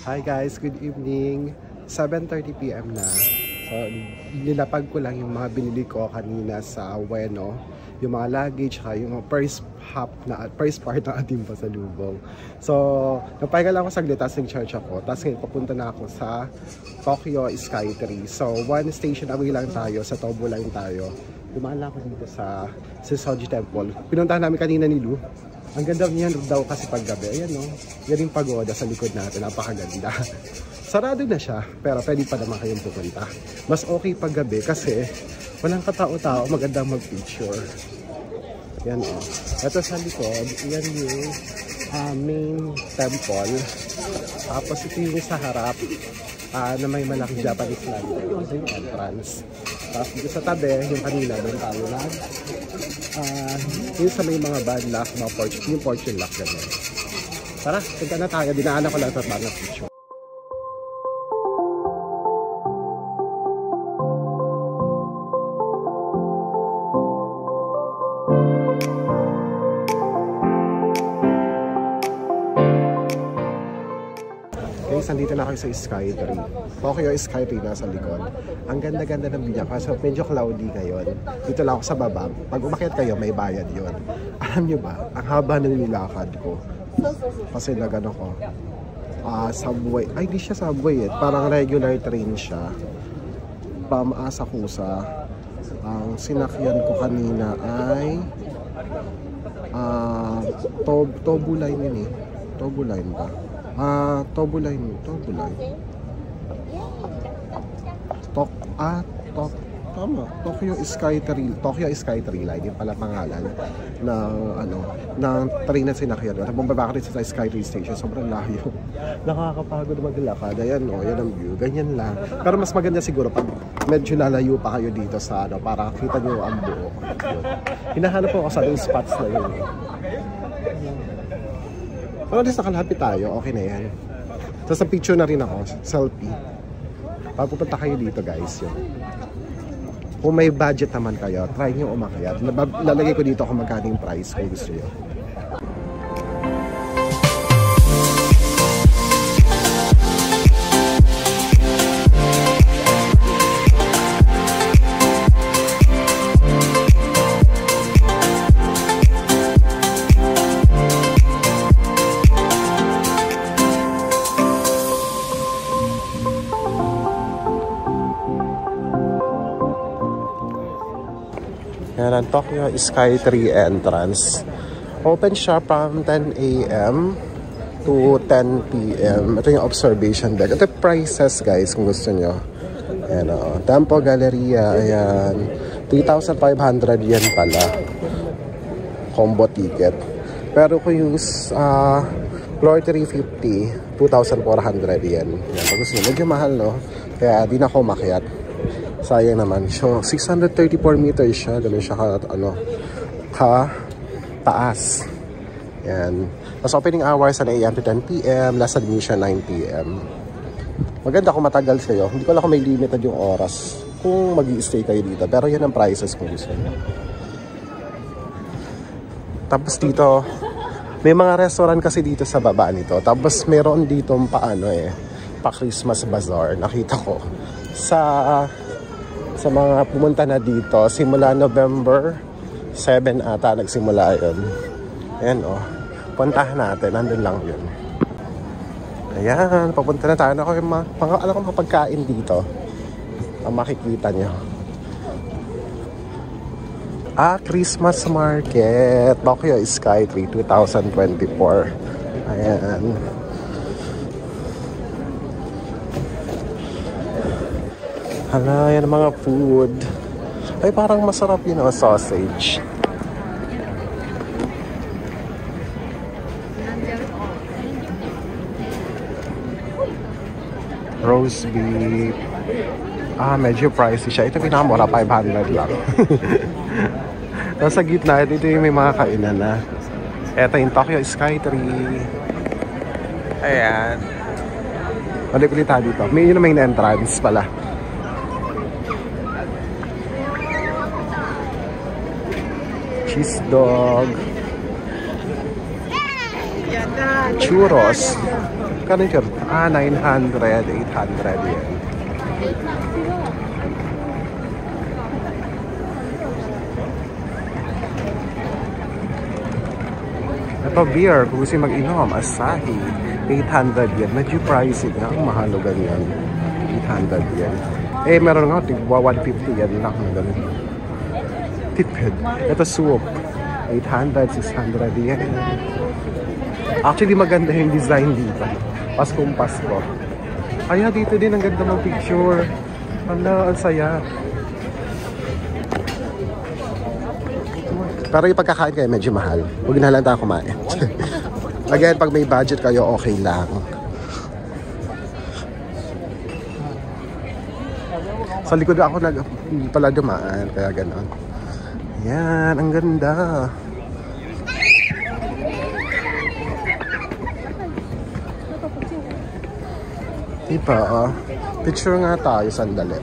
Hi guys, good evening. 7:30 PM na. So, nilapag ko lang yung mga binili ko kanina sa Ueno. Yung mga luggage, yung first part na ating pasalubong. So, napahinga lang ako saglit, tapos nag-charge ako. Tapos ngayon, papunta na ako sa Tokyo Skytree. So, one station away lang tayo, sa Tobu Line tayo. Dumaan lang ako dito sa Soji Temple. Pinuntahan namin kanina ni Lu. Ang ganda niyan daw kasi paggabi. Ayan no, yan yung pagoda sa likod natin, napakaganda. Sarado na siya, pero pwede pa naman kayong pupunta. Mas okay paggabi kasi walang katao-tao, magandang mag-picture. Yan o. Ito sa likod, yan yung main temple. Tapos ito yung sa harap na may malaking Japanese lantern. Ito yung entrance. Tapos dito sa tabi, yung kanina, doon tayo lang. Yung sa may mga bad lock, mga yung fortune lock ganyan. Tara, punta na tayo. Dinaanan ko lang sa mga picture. Nandito na kayo sa Skytree. Tokyo Skytree nasa likod. Ang ganda-ganda ng view kasi medyo cloudy ngayon. Dito lang ako sa baba. Pag umakyat kayo, may bayad yon. Alam nyo ba, ang haba ng nilakad ko. Kasi nagano ko. Subway. Ay, di siya subway eh. Parang regular train siya. From Asakusa. Ang sinakyan ko kanina ay Tobu Line yun eh. Tobu Line ba? Tobu Line. Tama. Tokyo Skytree Line. Yung pala pangalan ng train na sinakyan. Bumaba ka rin sa Skytree Station. Sobrang layo. Nakakapagod maglakad. Ayan o, yan ang view. Ganyan lang. Pero mas maganda siguro pag medyo lalayo pa kayo dito sa para kita nyo ang buo. Hinahanap ko ako sa yung spots na yun. Pero at least nakalapit tayo, okay na yan. Tapos sa picture na rin ako, selfie. Pagpupunta kayo dito guys, yun. Kung may budget naman kayo, try nyo umakyat. Lalagay ko dito kung magkano yung price kung gusto nyo. Yan ang Tokyo Skytree entrance. Open siya from 10 AM to 10 PM. Ito yung observation deck. Ito yung prices guys kung gusto nyo. Ayan o. Tempo Galleria. Ayan. 3,500 yen pala. Combo ticket. Pero kung yung floor 350, 2,400 yen. Yan. Pag gusto nyo. Medyo mahal no. Kaya di na ako makiat. Sayang naman. So, 634 meters siya. Ganun siya taas. Yan. Tapos opening hours 9 AM to 10 PM. Last admission 9 PM. Maganda kung matagal sa'yo. Hindi ko lang kung may limited yung oras kung mag-i-stay kayo dito. Pero yan ang prices kung gusto nyo. Tapos dito, may mga restaurant kasi dito sa baba nito. Tapos meron dito pa Christmas bazaar. Nakita ko sa mga pumunta na dito, simula November 7 ata nagsimula yun. Ayan o. Puntahan natin. Nandun lang yun. Ayan. Papunta na tayo. Alam ko mga pagkain dito. Ang makikita nyo. Christmas Market. Tokyo Skytree 2024. Ayan. Hala, yan ang mga food. Ay, parang masarap yun o, sausage. Roast beef. Medyo pricey siya. Ito pinakamura, 500 lang. Nasa gitna, ito yung may mga kainan na. Ito yung Tokyo Skytree. Ayan. Balik-ulit tayo dito. May main entrance pala. Cheese dog. Churros. Kano yun? 900, 800 yan. Ito beer, kung gusto mag-inom, Asahi, 800 yan. Medyo pricey nga, ang mahalo ganyan. 800 yan. Eh, meron nga, 150 yan lang na ganun. Tipid. Ito soup, 800, 600 yan. Actually, maganda yung design dito. Paskong Pasko. Kaya dito din, ang ganda ng picture. Ang saya. Pero yung pagkakain kayo medyo mahal. Huwag na lang tayo kumain. Again, pag may budget kayo, okay lang. Sa likod ako pala dumaan, kaya gano'n. Yan, ang ganda. Diba, picture nga tayo, sandali.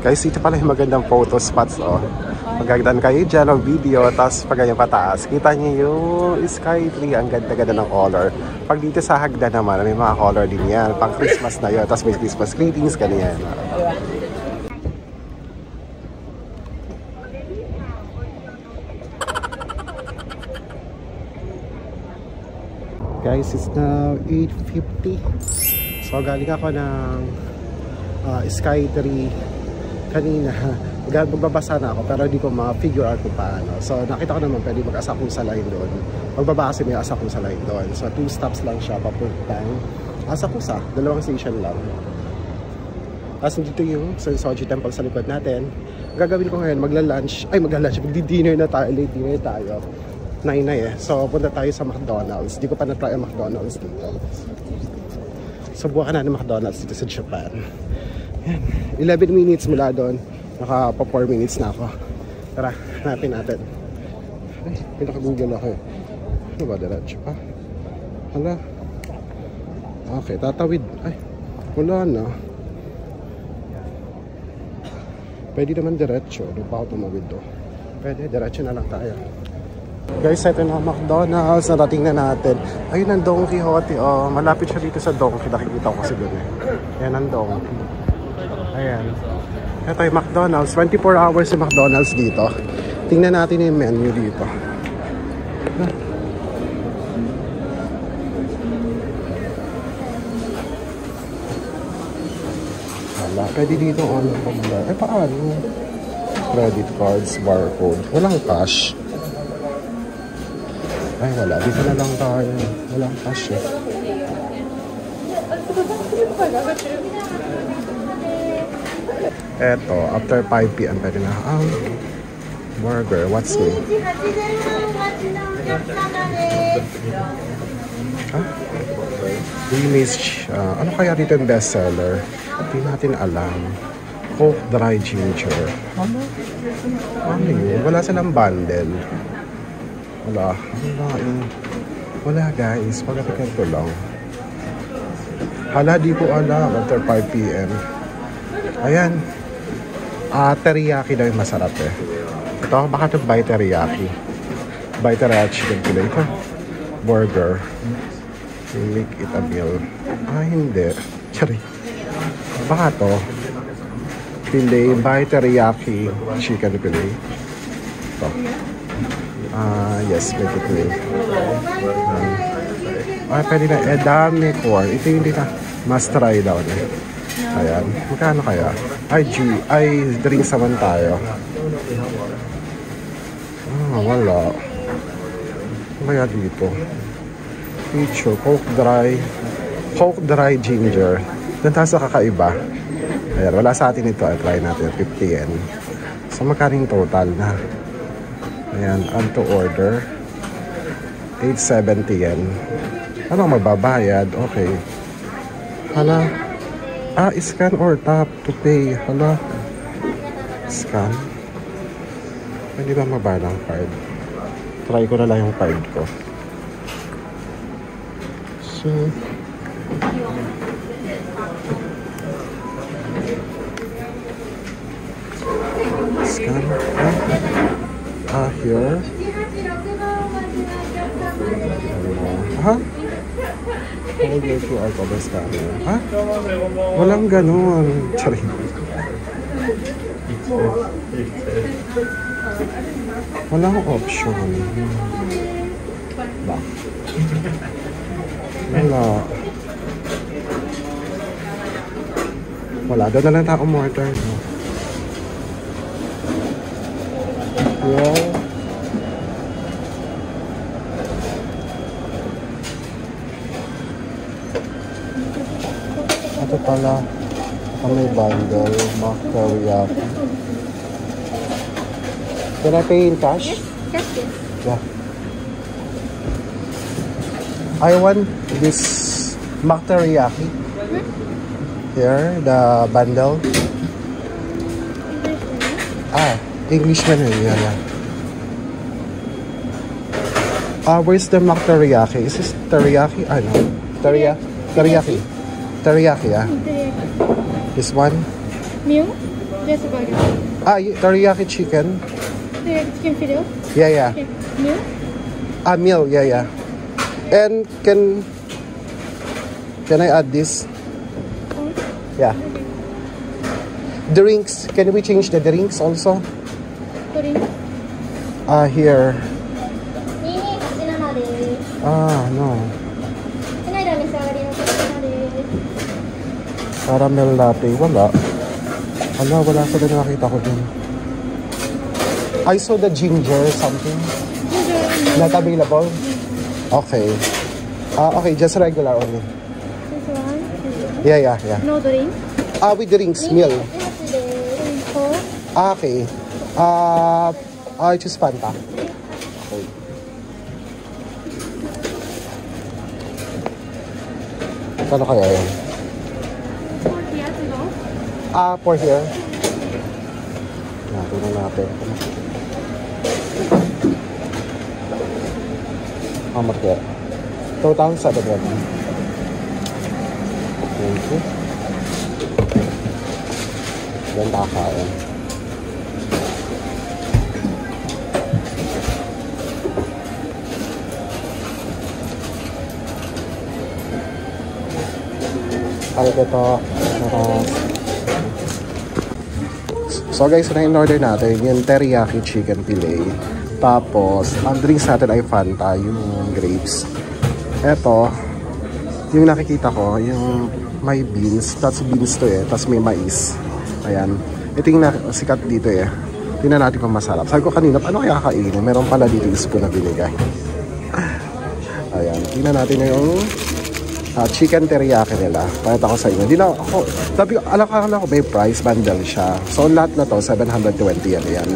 Guys, ito pala yung magandang photo spots, oh. Magagdan kayo dyan ng video, tapos pag ganyan pataas, kita niyo yung sky tree, ang ganda-ganda ng color. Pag dito sa hagdan naman, may mga color din yan. Pang Christmas na yun, tapos may Christmas greetings, ganyan. Guys, it's now 8:50. So, galing ako ng sky tree kanina. Magbabasa na ako pero hindi ko ma-figure out kung paano. So nakita ko naman pwede mag-asakong sa line doon. Magbaba kasi may asakong sa line doon. So 2 stops lang siya papuntang Asakusa. 2 station lang. Tapos dito yung Sensoji Temple sa likod natin. Gagawin ko ngayon, magla-lunch. Magdi-dinner na tayo. Late dinner tayo. 9 na eh. So punta tayo sa McDonald's. Di ko pa na-try ang McDonald's dito. Subukan na ng McDonald's dito sa Japan. Yan. 11 minutes mula doon. Naka pa 4 minutes na ako. Tara, hanapin natin. Ay, pinaka-google ako eh. Ano ba, diretso pa? Hala. Okay, tatawid. Ay, wala na. Pwede naman diretso. Doon pa ako tumawid do. Pwede, diretso na lang tayo. Guys, ito na McDonald's. Narating na natin. Ayun ang Don Quixote. Oh, malapit siya dito sa Donkey. Nakikita ko kasi doon eh. Yan ang Donkey. Ayan. Ito yung McDonald's. 24 hours yung McDonald's dito. Tingnan natin yung menu dito. Wala. Pwede dito on. Eh, paano? Credit cards, barcode. Walang cash. Ay, wala. Dito na lang tayo. Walang cash eh. Eto, after 5 p.m. pwede na. Burger, what's new? Ano kaya dito yung bestseller? Hindi natin alam. Coke Dry Ginger. Ano yun? Wala silang bundle. Wala guys. Pagkatikan ko lang. Hala, di ko alam. After 5 p.m. Ayan. Teriyaki daw yung masarap eh. Ito, baka ito buy teriyaki. Buy teriyaki chicken fillet. Ito, burger. Make it a meal. Hindi. Sorry. Baka ito. Fillet, buy teriyaki chicken fillet. Ito. Yes, make it meal. Pwede na. Dami core. Ito yung dito. Must try daw na. Ayan. Magkano kaya? Ay, drinks naman tayo. Wala. Ano kaya dito? Picture. Coke Dry Ginger. Doon tayo sa kakaiba. Ayan. Wala sa atin ito. Try natin. 50 yen. So, magkano yung total na? Ayan. Add to order. 870 yen. Ano magbabayad? Okay. Hala. Scan or tap to pay. Hala. Scan. Pwede ba mabala ang card? Try ko na lang yung card ko. So, Scan. Here. Ha? Hold your QR code scanner. Ha? Walang ganun. Sorry. Walang option. Ba? Wala. Wala. Doon na lang tayo umorder. No? Yeah. Ito pala. Ito may bundle. Mock teriyaki. Can I pay in cash? Yes, yes. Yeah. I want this mock teriyaki. Here, the bundle. English menu. Yeah. Where's the mock teriyaki? Is this teriyaki? No. Teriyaki. Teriyaki, yeah. This one? Meal? Just a burger. Teriyaki chicken. Teriyaki chicken fillet? Yeah. Okay. Meal? Meal, yeah. And can I add this? Yeah. Drinks. Can we change the drinks also? Drink. Here. No. Caramel latte. Wala ko din nakita ko dun. I saw the ginger something. Not available? Okay. Okay, just regular only. This one? Yeah. No drink? With drinks, meal. Okay. I choose Fanta. Okay. Ano kaya yan? For here. Tingnan natin. How much kaya? 2,700. Thank you. Ganda kakain. Arigato. So guys, na in-order natin yung teriyaki chicken fillet. Tapos, ang drinks natin ay Fanta, yung grapes. Eto, yung nakikita ko, yung may beans. That's beans to Tapos may mais. Ayan. Ito yung sikat dito Tingnan natin kung masarap. Sabi ko kanina, ano kaya kakainin? Meron pala dito yung spoon na binigay. Ayan. Tingnan natin na yung chicken teriyaki nila. Pakita ko sa inyo. Hindi na ako. Sabi ko, alakala ko may price bundle siya. So, lahat na to, 720 yan.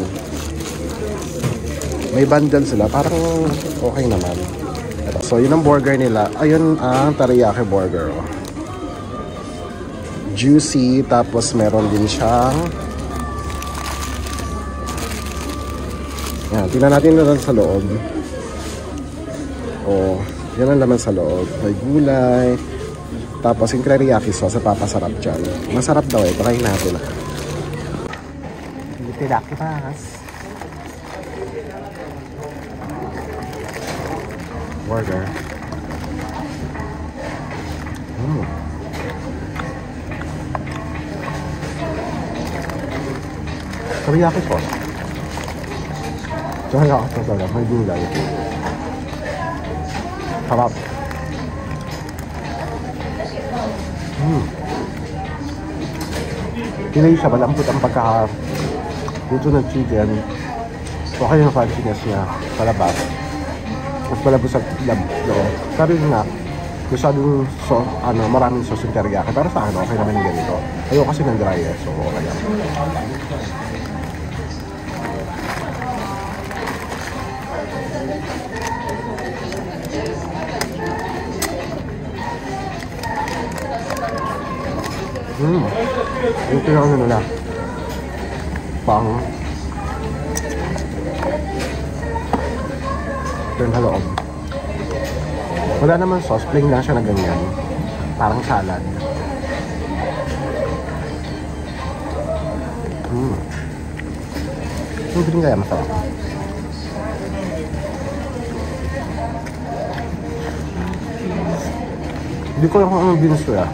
May bundle sila. Parang okay naman. Ito. So, yun ang burger nila. Ayun ang teriyaki burger. Juicy. Tapos, meron din siyang yan. Tingnan natin na lang sa loob. Yan ang laman sa loob. May gulay. Tapos yung teriyaki sauce, papasarap dyan. Masarap daw Try natin. Teriyaki pas. Burger. Teriyaki sauce. Teriyaki sauce talaga. May gulay. Sarap. Pinay siya, malambot ang pagkakaluto ng chicken. Okay yung crunchiness niya sa labas. Mas malabos sa loob. Sabi nga, masyadong maraming sauce yung teriyaki. Pero sa akin, okay naman yung ganito. Ayoko kasi ng dry so okay lang. Yung pinakano nila pang ito yung haloob. Wala naman sauce, plain lang siya na ganyan. Parang salad. Yung green kaya masarap. Hindi ko lang kung anong beans ko ya.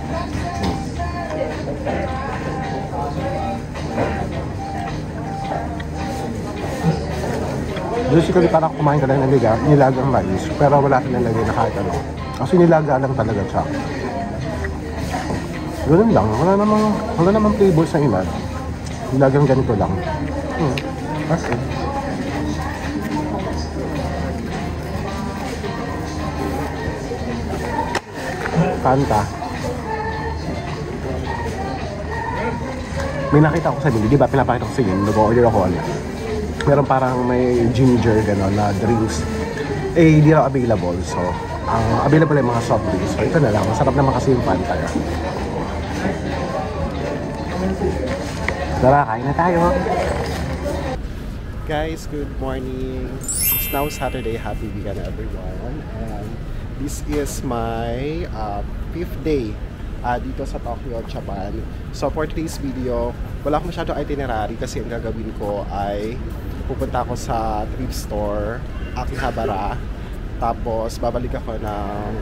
Basically parang kumain ka lang ng nilagang mais, pero wala ka nalagay na kahit ano. Kasi nilaga lang talaga siya. Ganun lang, wala namang flavors na ilan. Nilagang ganito lang. Kasi Fanta. May nakita ko sa bili, di ba pinapakita ko sa inyo, nag-order ako ano. Meron parang may ginger gano'n na drinks. Eh, hindi lang available. So, ang available ay mga soft drinks. So, ito na lang. Masarap naman kasi yung Fanta. Tara, kain na tayo. Guys, good morning. It's now Saturday. Happy weekend everyone. And this is my 5th day dito sa Tokyo, Japan. So for today's video, wala akong masyado itinerary kasi ang gagawin ko ay pupunta ako sa thrift store, Akihabara. Tapos babalik ako ng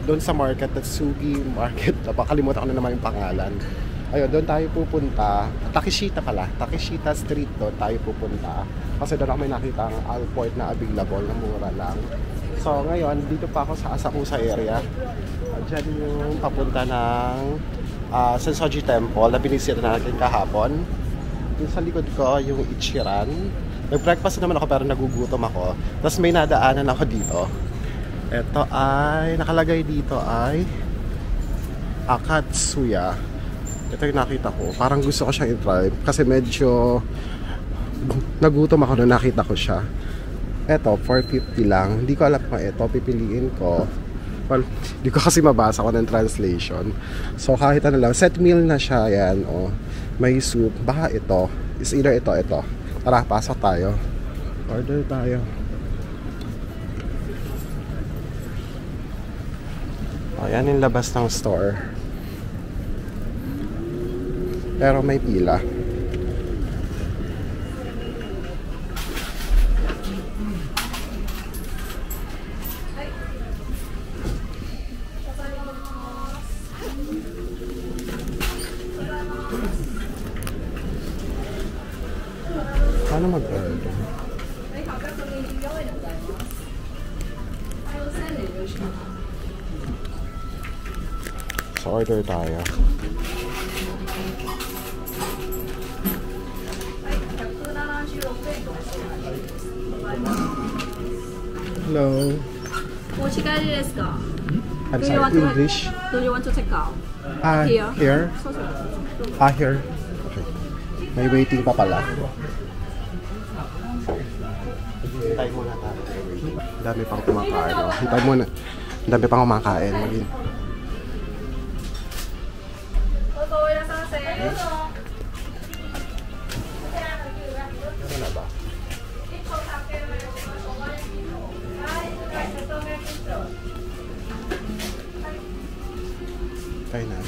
doon sa market, Tatsugi Market. Napakalimutan ko na naman yung pangalan. Ayun, doon tayo pupunta. Takeshita pala. Takeshita Street doon tayo pupunta. Kasi doon ako may nakita ang Alport na available na mura lang. So ngayon, dito pa ako sa Asakusa area. Diyan yung papunta ng Sensoji Temple na binisita natin kahapon. Yung sa likod ko, yung Ichiran. Nag-breakfast naman ako pero nagugutom ako. Tapos may nadaanan ako dito. Ito ay, nakalagay dito ay Akatsuya. Ito yung nakita ko. Parang gusto ko siyang i-try kasi medyo nagutom ako nung nakita ko siya. Ito, 450 lang. Hindi ko alam kung ito, pipiliin ko. Well, hindi ko kasi mabasa ko ng translation. So, kahit ano lang. Set meal na siya, yan. Oh. May soup. Baka ito. Is either ito. Tara, pasok tayo. Order tayo. Ayan yung labas ng store. Pero may pila. Paano mag-order? So, order tayo. Hello. I'm I'm sorry, English. Do you want to take out? Here? Here? Here. Okay. May waiting pa pala. Hintay muna tayo. Dami pang kumakain. Hintay muna. Dami pang kumakain. Ano na ba? Tayo na.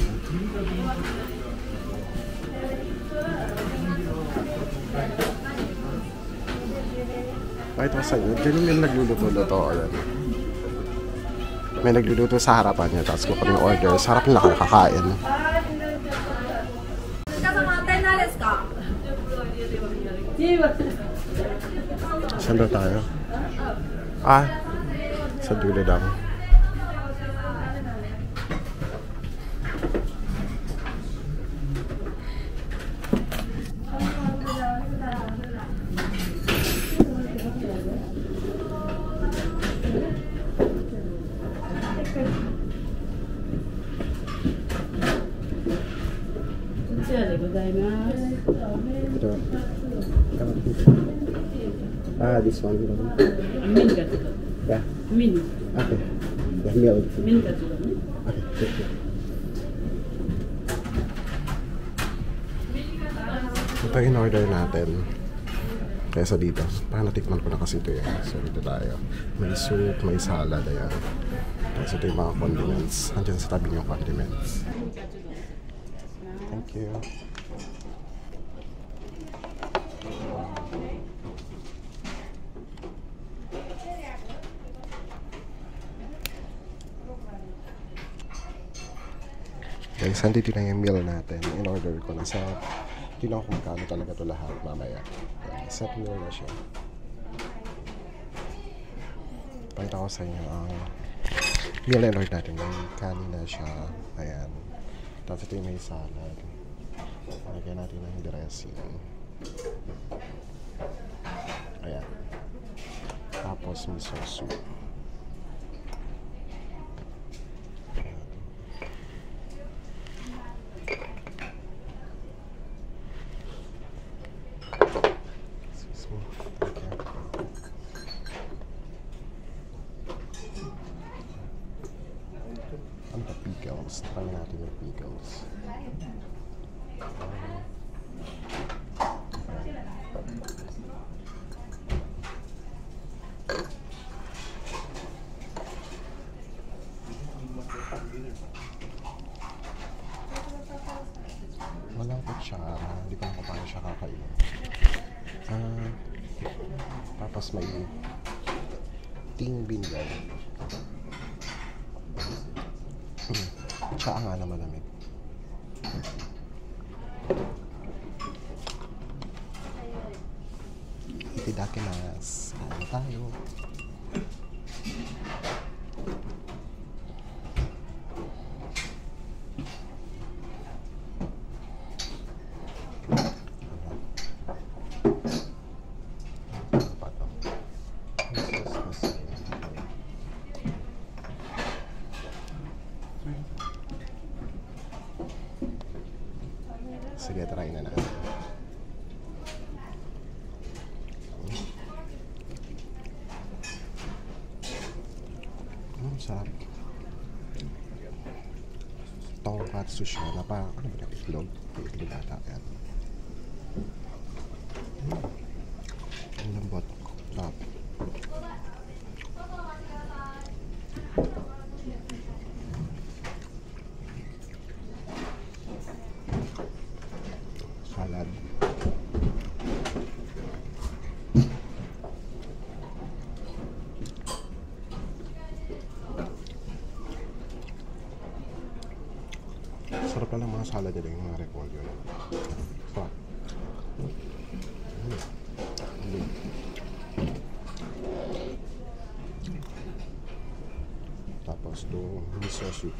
Kahit ako sa'yo, dyan yung may nagluluto-luto or ano. May nagluluto sa harapan niya, tapos ko kami order. Sa harap nila kakain. Saan daw tayo? Sa dulo lang. This one. Mini katsu. Yeah. Mini. Okay. Yeah, milk. Mini katsu. Okay, thank you. Ito yung order natin. Kesa dito. Parang natikman ko na kasi ito yan. So, dito tayo. May soup, may salad. Ayan. So ito yung mga condiments. Andiyan sa tabi yung condiments. Thank you. Guys, nandito na yung meal natin. In order ko na sa... Hindi na ako magkano talaga ito lahat mamaya. Set meal na siya. Pakita ko sa inyo ang meal in order natin. May kanin na siya. Ayan. Tapos ito yung may salad. Palagyan natin ng dressing. Ayan. Tapos miso soup. Ang pickles. Try natin yung pickles. Walang kutsara. Hindi ko na paano siya kakainin. Tapos may ting binigay. Tsaa nga na malamig. Itidakimasu. Kain tayo. Sige, try na natin. Sarap. Tonkatsu siya na parang, ano ba na, itlog? Itlog ata yan. Ang lambot. Sarap. Salad. Sarap pala mga salad nila yung mga repolyo. Sarap. Tapos itong miso soup.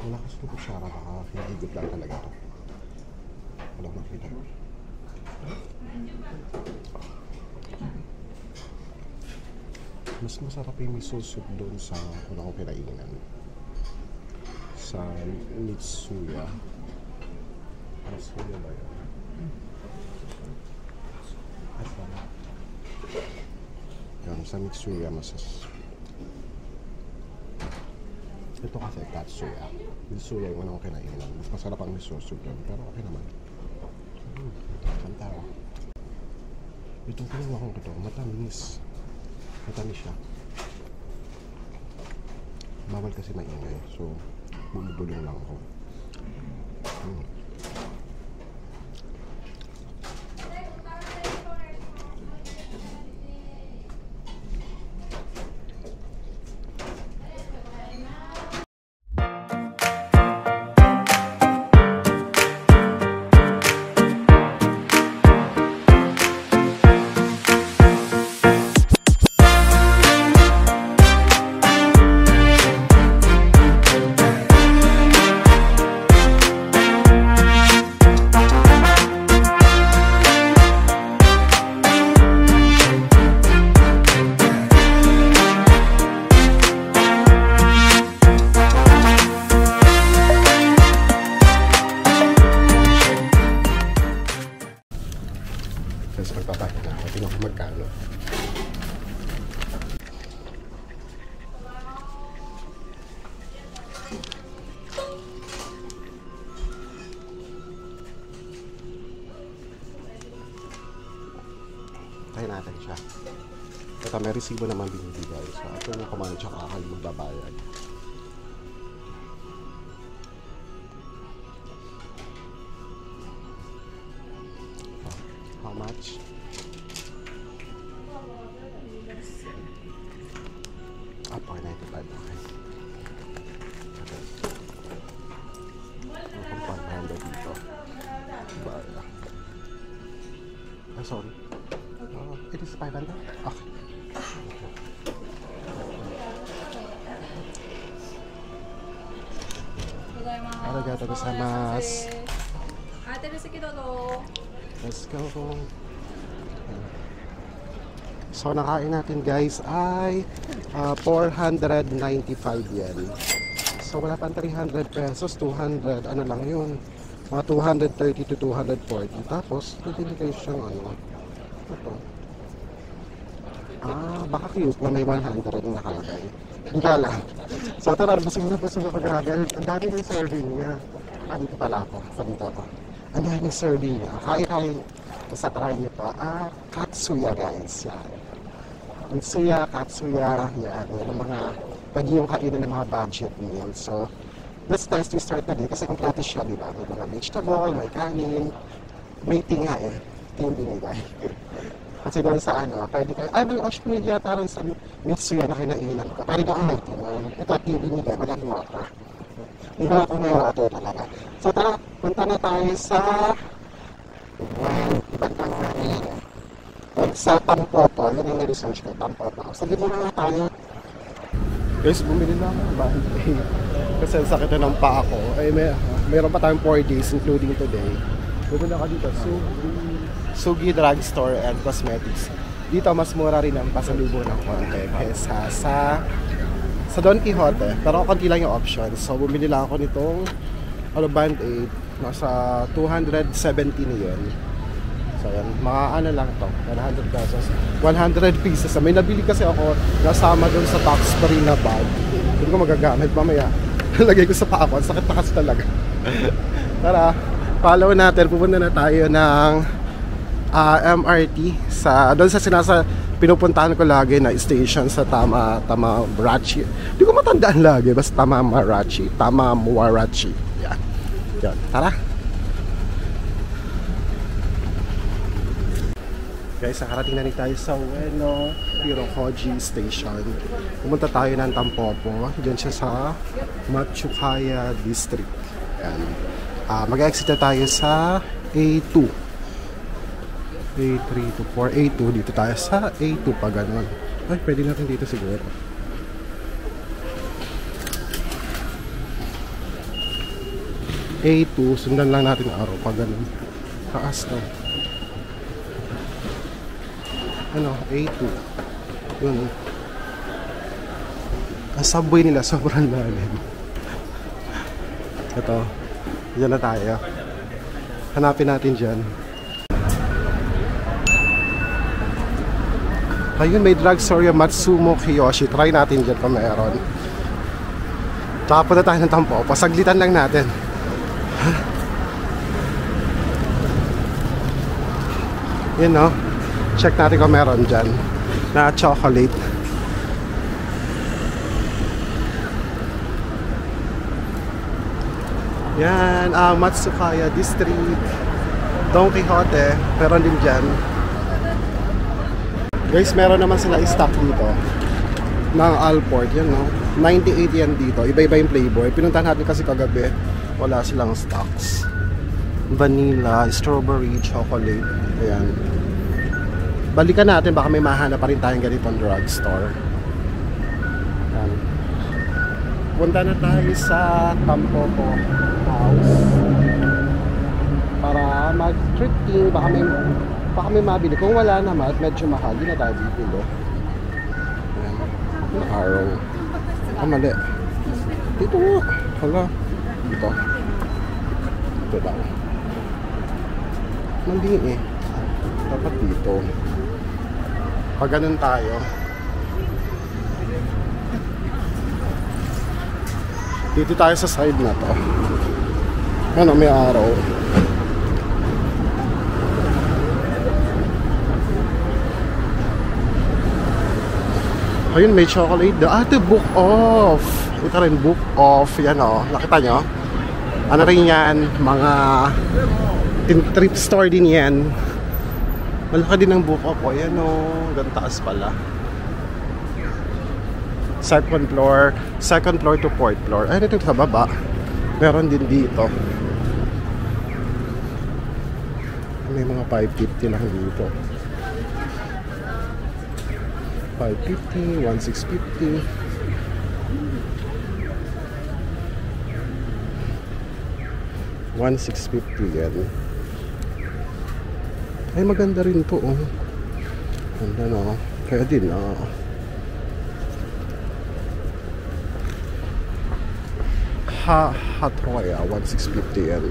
Wala kasi itong kutsara, baka hinigot lang talaga ito. Wala makita. Mas masarap yung miso soup doon sa una ko pinainan. Sa Mitsuya. Mitsuya ba yun? Yun, sa Mitsuya masas. Ito kasi Katsuya. Mitsuya yung una ko kinainan. Mas masarap ang miso soup doon, pero okay naman. Kanta. Itong kinuha kong ito, matamis. Matamis siya. Bawal kasi maingay. So, bumubulong lang ako. Basta may resibo naman binibigay. So, ito yung kumain tsaka kayo magbabayad. How much? Ah, $4.95. Okay. Akong 500 dito. Bala. Ah, sorry. It is 500? Okay. Arigatou gozaimasu. Let's go. So, nakain natin guys ay 495 yen. So, wala pang 300 pesos, 200, ano lang yun. Mga 230 to 240. Tapos, bibili siyang ano. Ito. Baka cute na may 100 na nakalagay. Hindi ka lang. So, tara, basig na pagkagal. Ang dami ng serving niya. Dito pala ako. Sa dito ako. Ang dami ng serving niya. Kain-kain. Sa try niyo po. Katsuya guys. Yan. Katsuya. Yan. Yan ang mga pwede yung kainan ng mga budget meals. So, let's test to start na din. Kasi kompleto siya, di ba? May mga vegetable, may kanin. May tinga eh. Ting binigay. Kasi doon sa ano, pwede kayo, may Australia taran sa Mitsuya na kinainan ko. Pwede doon may tinga. Ito at TV nila, walang water. Hindi na ako may water talaga. So tara, punta na tayo sa ibang Manila. Sa Tampopo, yun yung research ko, Tampopo. Sige muna nga tayo. Guys, bumili na ako ng band-aid. Kasi ang sakit na ng paa ko. Mayroon pa tayong 4 days, including today. Bumili ka dito, Sugi Drugstore and Cosmetics. Dito mas mura rin ang pasalubong ng konti kaysa sa Don Quijote. Pero konti lang yung options. So bumili lang ako nitong Band-Aid. Nasa 270 na yun. So yan, mga ano lang to, 100 pesos. 100 pieces. May nabili kasi ako nasama doon sa tax free na bag. Hindi ko magagamit mamaya. Lagay ko sa paa ko. Sakit na kasi talaga. Tara, follow natin. Pupunta na tayo ng MRT sa doon sa pinupuntahan ko lagi na station sa Tamarachi. Hindi ko matandaan lagi, basta Tamarachi. Yan. Yan. Tara. Guys, nakarating na rin tayo sa Ueno Hirokoji Station. Pumunta tayo ng Tampopo. Diyan siya sa Matsukaya District. Yan. Mag-exit na tayo sa A2. A3 to 4, A2, dito tayo sa A2 pa ganun. Ay, pwede natin dito siguro. A2, sundan lang natin ang araw pa ganun. Taas to. Ano, A2. Yun. Ang subway nila, sobrang lalim. Ito, dyan na tayo. Hanapin natin dyan. Ayun, may drugstore yung Matsumo Kiyoshi. Try natin dyan kung meron. Tsaka punta tayo ng Tampopo. Pasaglitan lang natin. Yun no. Check natin kung meron dyan. Na chocolate. Yan, Matsukaya District. Don Quijote. Meron din dyan. Guys, meron naman sila stock dito ng Alport, yan no, 98 yan dito, iba-iba yung flavor. Pinuntahan natin kasi kagabi, wala silang stocks. Vanilla, strawberry, chocolate, ayan. Balikan natin, baka may mahanap pa rin tayong ganitong drugstore. Ayan. Punta na tayo sa Tampopo House para mag-thrifting, baka may mabili. Kung wala naman at medyo mahal, di na tayo bibili. Ayan. Ang araw. Mali. Dito. Hala. Dito. Dito daw. Mali eh. Dapat dito. Pag ganun tayo. Dito tayo sa side na to. Ano, may araw. Ayun, may chocolate daw. Ito, book off. Ito rin, book off. Yan o. Nakita nyo? Ano rin yan? Mga trip store din yan. Malaki din ang book off. O, yan o. Hanggang taas pala. Second floor to fourth floor. Ay, ito sa baba. Meron din dito. May mga 550 lang dito. 550, 1650. $1650 yan. Ay, maganda rin to, oh. Ganda, no? Kaya din, oh. Hot Roya, $1650 yan.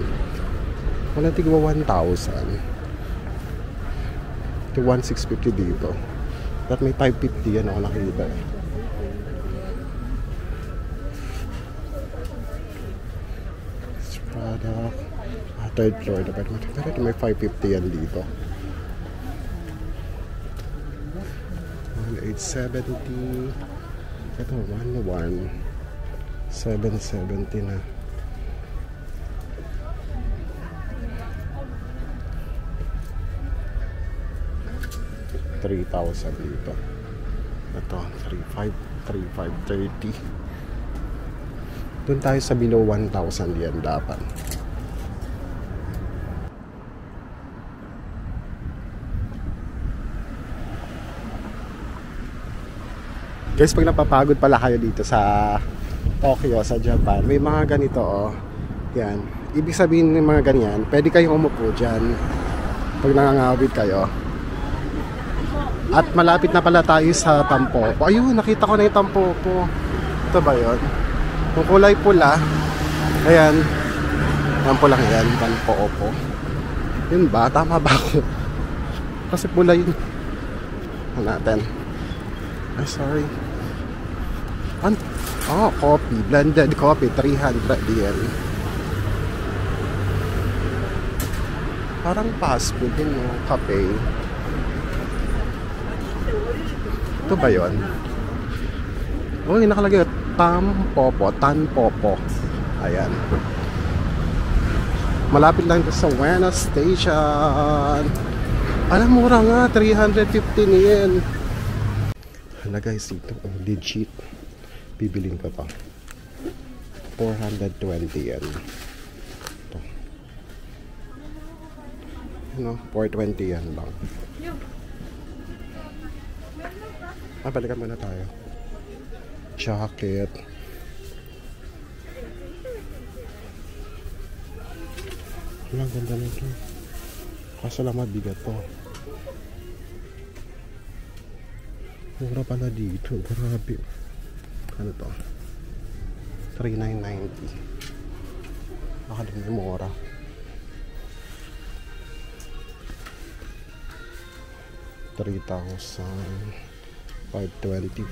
Walang tigwa 1,000. Ito 1,650 dito. At may 550 yan ako nakita eh. Product. Third floor. Pero ito may 550 yan dito. 1,870. Ito 1,1. 770 na. $3,000 dito. Ito, 3,530. Doon tayo sa below 1,000 yan dapat. Guys, pag napapagod pala kayo dito sa Tokyo, sa Japan, may mga ganito, oh. Yan. Ibig sabihin ng mga ganyan, pwede kayong umupo dyan pag nangangawit kayo. At malapit na pala tayo sa Tampopo. Ayun, nakita ko na yung Tampopo. Ito ba yun? Yung kulay pula. Ayan. Yan po lang yan. Tampopo. Yun ba? Tama ba ako? Kasi pula yun. Ano natin? Ay, sorry. Oh, coffee. Blended coffee. 300 yen. Parang fast food yun, no? Cafe. Ito ba yun? Oh, yung nakalagay Tanpopo. Ayan. Malapit lang ito sa Ueno Station. Alam, mura nga. 350 yen. Hala guys, ito. Oh, legit. Bibiling ko to. 420 yen. Ito. Ano? 420 yen lang. Balikan muna tayo. Jacket. Ang ganda nito. Kaso lang mabigat to. Mura pala dito. Grabe. Ano to? 3,990. Baka din yung mura. $3,525.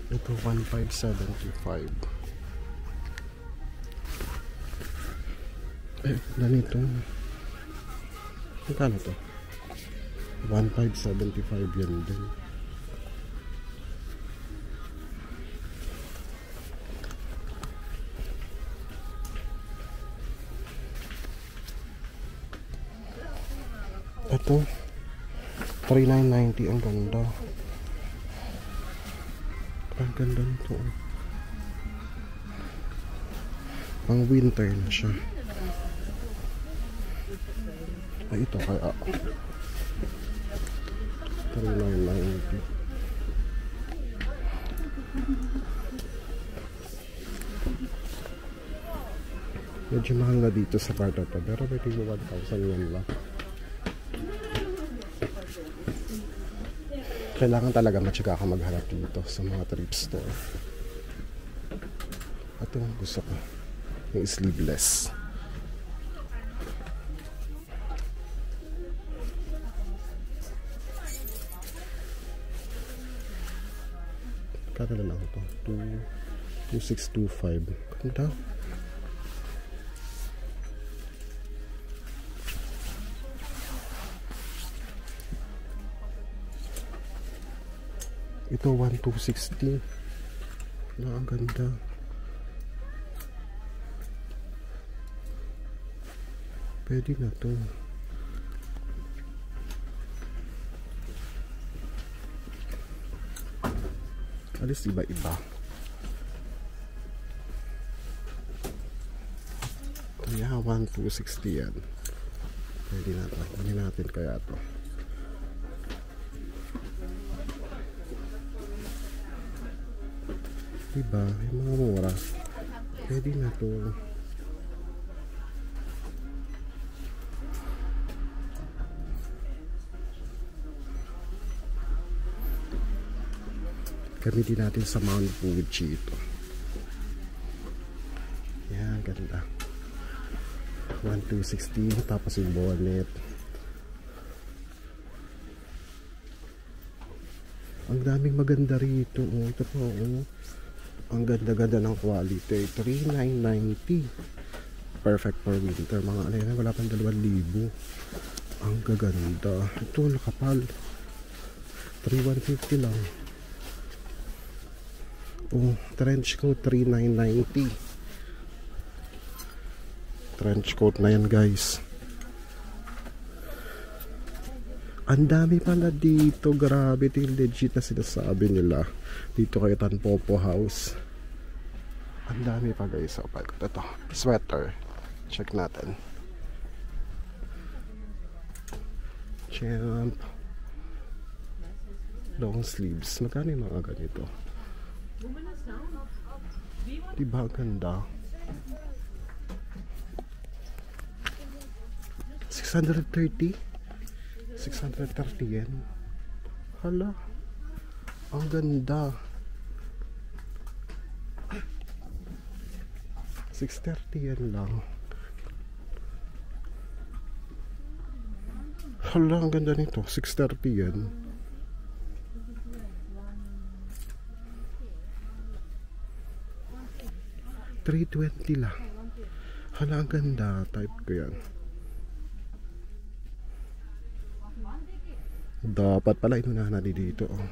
Ito 1,575. Ganito. Magkano to? 1,575 yan din. Ito 3,990. Ang ganda. Ang ganda nito. Ang winter na siya. Ay, ito kaya 3,990. Medyo mahal na dito sa part to, pero may tingin 1,000 yan lang. Kailangan talaga matyaga ka maghanap dito sa mga thrift store. Ito ang gusto ko, yung sleeveless. Magkano na lang ito? 2625. Ganda. Ito 1260. Ang ganda. Pwede na to. Alis iba-iba. Kaya 1260 yan. Pwede na to. Pwede natin kaya to. Diba? Yung mga mura. Pwede na to. Gamitin natin sa Mount Fuji ito. Yan, ganda. 1260. Tapos yung bonnet. Ang daming maganda rito. Oh, ito po. Oh. Ang ganda-ganda ng quality. 3,990. Perfect for winter. Mga ano yan, wala pang 2,000. Ang gaganda. Ito, nakapal. 3,150 lang. Oh, trench coat 3,990. Trench coat na yan, guys. Ang dami pala dito. Grabe, ito yung legit na sinasabi nila. Dito kay Tanpopo House. Ang dami pa, guys. So, ito, sweater. Check natin. Champ. Long sleeves. Magkano yung mga ganito? Diba ganda? 630? 630 yen. Hala, ang ganda. 630 yen lang. Hala, ang ganda nito. 630 yen. $320 lang. Hala, ang ganda. Type ko yan. Dapat pala inunahan natin dito. Oh.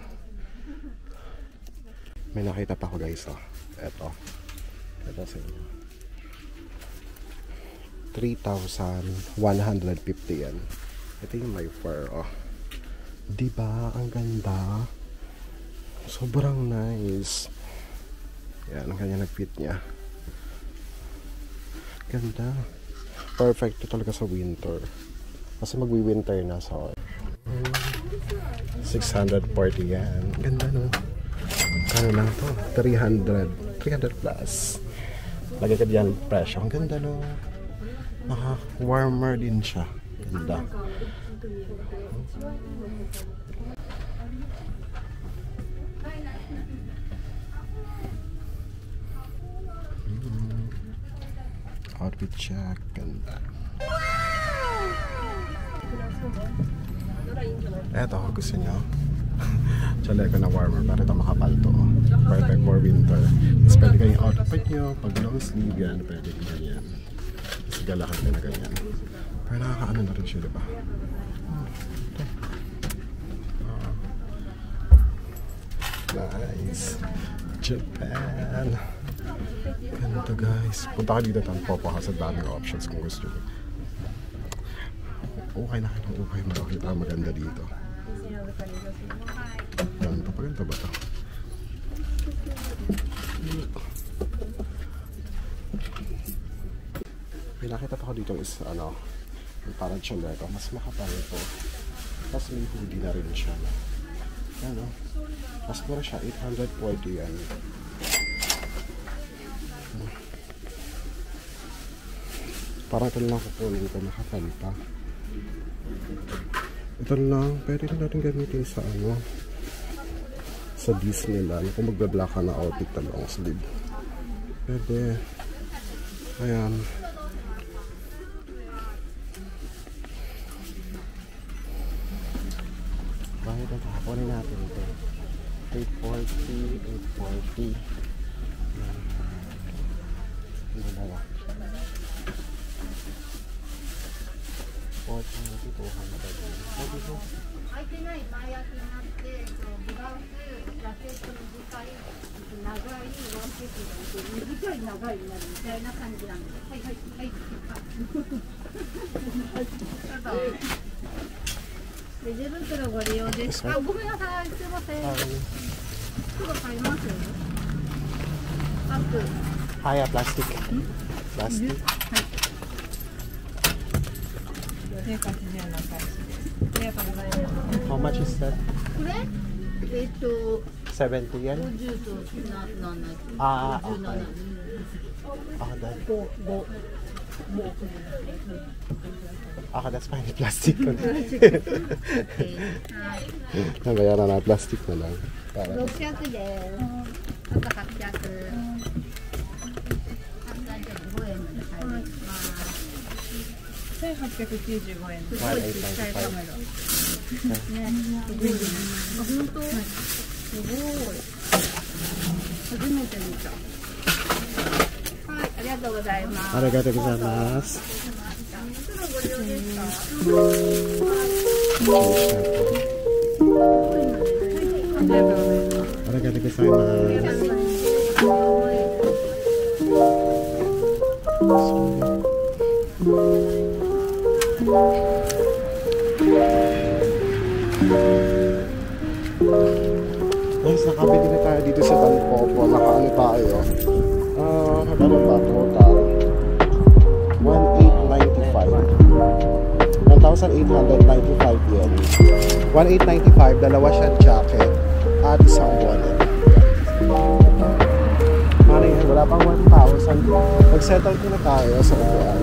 May nakita pa ako, guys. Oh. Ito sa inyo. 3,150 yan. Ito yung my fur. Oh. Diba? Ang ganda. Sobrang nice. Yan, ang kanya nag-fit niya. Ganda. Perfect to talaga sa winter. Kasi magwi-winter na, so 640 yan. Ganda, no? Ano lang to? 300 plus. Lagay ka diyan presyo. Ang ganda, no? Warmer din siya. Ganda. Outfit check. Ganda. Eto, gusto nyo tsala ko na warmer para ito makapalto. Perfect for winter. Tapos pwede kayong outfit nyo pag long sleeve yan, pwede ganyan. Tapos galakan ka na ganyan. Pero nakakaano na rin siya, diba? Nice. Japan. Ganito, guys. Punta ka dito Tanpopo House. Sa daming options kung gusto nyo. Okay na kayo. Okay, makakita maganda dito. Ganito pa, ganito ba ito? May nakita pa ko dito is ano, parang chaleco. Mas makapal ito. Tapos may hoodie na rin siya. Ano? Mas mura siya, 840 yan. Parang ito lang kukunin ko, makapal pa. Ito lang, pwede na natin gamitin sa ano, sa Disneyland. Kung magbe-black ka na outfit na long sleeve. Pwede. Ayan. Bakit ito? Kunin natin ito. 840, 840. Ang dalawa. 420, 200. 開いてない前開きになって、ブラウス、ジャケット短い、長いワンピースがいて、短い長いになるみたいな感じなんです。はいはいはい。ただ、レジ袋ご利用ですか？ごめんなさい、すいません。すぐ買いますよ。バッグ。Ah, plastic. Plastic. 180円の返しです。ありがとうございます。 How much is that? これ70 yen? 50と7。Ah, 57。 okay. Ah, that. 5。Ah, that's fine. Plastic. はい。 Nabayaran na plastic na lang. Para. 600です。あと800。895円まで入ります。1895円です。すごいちっちゃいカメラ。ね、すごいね。あ、本当。すごい。初めて見た。はい、ありがとうございます。 Arigatou gozaimasu. すぐご利用ですか？ Arigatou gozaimasu. Guys, nakabili na tayo dito sa Banpopo. Nakaano tayo? Magkano ba? Total 1,895 yen. 1,895, dalawa siyang jacket at isang wallet. Ano yun? Wala pang 1,000. Mag-settle ko na tayo sa upuan.